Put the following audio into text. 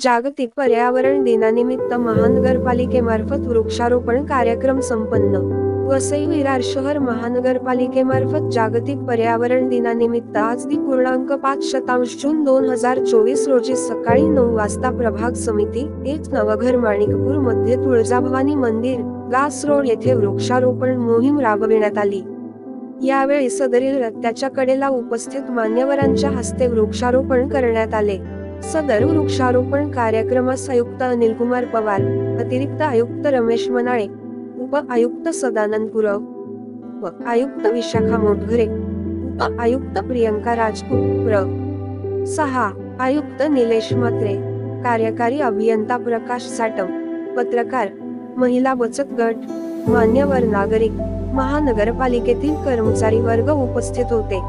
जागतिक पर्यावरण दिनानिमित्त महानगरपालिकेमार्फत वृक्षारोपण कार्यक्रम संपन्न. वसई विरार शहर महानगरपालिकेमार्फत जागतिक पर्यावरण दिनानिमित्त आज दि. जून 2024 रोजी सकाळी 9 वाजता प्रभाग समिती 1 नवघर माणिकपूर मध्ये तुळजाभवानी मंदिर, गास रोड येथे वृक्षारोपण मोहीम राबविण्यात आली. यावेळी सदरील रस्त्याच्या कडेला उपस्थित मान्यवरांच्या हस्ते वृक्षारोपण करण्यात आले. सदर वृक्षारोपण कार्यक्रमास आयुक्त अनिलकुमार पवार, अतिरिक्त आयुक्त रमेश मनाळे, उप आयुक्त सदानंद पुरव, उप आयुक्त विशाखा मोटघरे, उप आयुक्त प्रियंका राजपूत, प्र. 6 आयुक्त निलेश म्हात्रे, कार्यकारी अभियंता प्रकाश साटम, पत्रकार, महिला बचत गट, मान्यवर नागरिक, महानगरपालिकेतील कर्मचारी वर्ग उपस्थित होते.